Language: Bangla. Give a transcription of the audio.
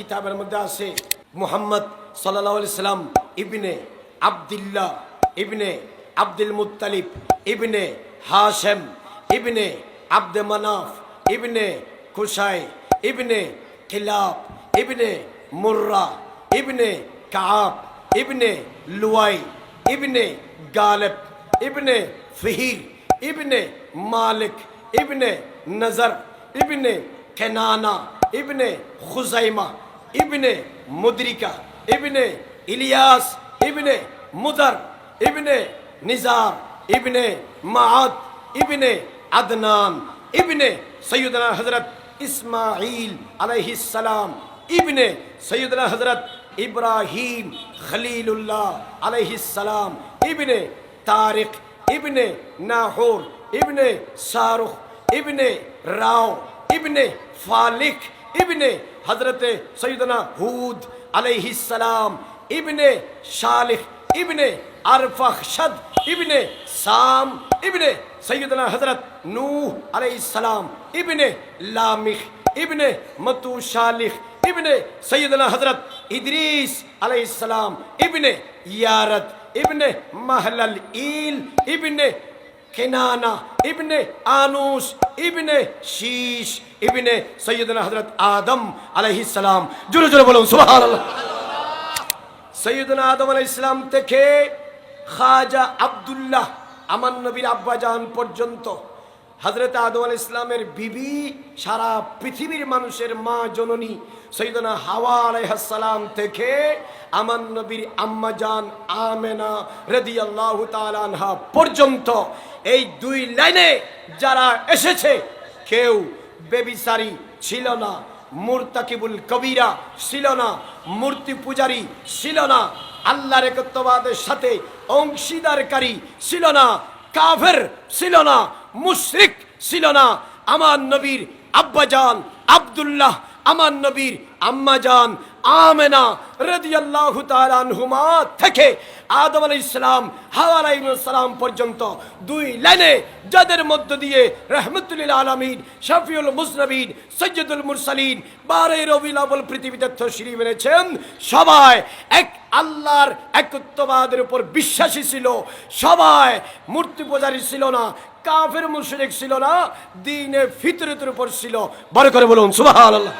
কিতাবের মধ্যে আছে মুহাম্মদ সাল্লাল্লাহু আলাইহি সাল্লাম ইবনে আব্দুল্লাহ ইবনে আব্দুল মুত্তালিব ইবনে হাশেম ইবনে আব্দ মানাফ ইবনে কুসাই ইবনে কিলাব ইবনে মুর্রা ইবনে কাব ইবনে লুয়াই ইবনে গালিব ইবনে ফিহির ইবনে মালিক ইবনে নজর ইবনে কেনানা ইবনে খুজাইমা ইবনে মুদরিকা ইবনে ইলিয়াস ইবনে মুদার ইবনে নিজার ইবনে মাআদ ইবনে আদনান ইবনে সৈয়দনা হযরত ইসমাঈল আলাইহিস সালাম ইবনে সৈয়দনা হযরত ইব্রাহিম খলিলুল্লাহ আলাইহিস সালাম ইবনে তারিক ইবনে নাহুর ইবনে শারুখ ইবনে রাও ইবনে ফালিক ইবনে হযরত সৈয়দনা হুদ আলাইহিস সালাম ইবনে শালিহ ইবনে আরফাখশদ ইবনে সাম ইবনে সৈয়দনা হযরত নূহ আলাইহিস সালাম ইবনে লামিখ ইবনে মাতুশালিহ ইবনে সৈয়দনা হযরত ইদ্রিস আলাইহিস সালাম ইবনে ইয়ারদ ইবনে মাহলাল ইল ইবনে কেনানা ইবনে আনুস ইবনে শীশ ইবনে সৈয়দনা হযরত আদম আলাইহিস সালাম। জোরে জোরে বলুন সুবহানাল্লাহ। সৈয়দনা আদম আলাইহিস সালাম থেকে খাজা আব্দুল্লাহ আমার নবীর আব্বাজান পর্যন্ত হযরত আদম আলাইহিস সালামের বিবি সারা পৃথিবীর মানুষের মা জননী সৈয়দনা হাওয়া আলাইহিস সালাম থেকে আমার নবীর আম্মাজান আমেনা রাদিয়াল্লাহু তাআলা আনহা পর্যন্ত এই দুই লাইনে যারা এসেছে কেউ বেবিচারী ছিল না, মুরতাকিবুল কবিরা ছিল না, মূর্তি পূজারী ছিল না, আল্লাহর একত্ববাদের সাথে অংশীদারকারী ছিল না, কাফের ছিল না, মুশরিক ছিল না। আমার নবীর আব্বাজান আব্দুল্লাহ, আমার নবীর আম্মাজান আমেনা রাদিয়াল্লাহু তাআলা আনহুমা থেকে আদম আলাইহিস সালাম হাওয়া আলাইহিস সালাম পর্যন্ত দুই লাইনে যাদের মধ্য দিয়ে রাহমাতুল লিল আলামিন শাফিউল মুজনবিন সাইয়্যিদুল মুরসালিন 12 রবিউল আউয়াল পৃথিবীতে তশরীফ এনেছেন, সবাই এক আল্লাহর একত্ববাদের উপর বিশ্বাসী ছিল, সবাই মূর্তি পূজারী ছিল না, কাফের মুশরিক ছিল না, দ্বীনে ফিতরতের উপর ছিল। বড় করে বলুন সুবহানাল্লাহ।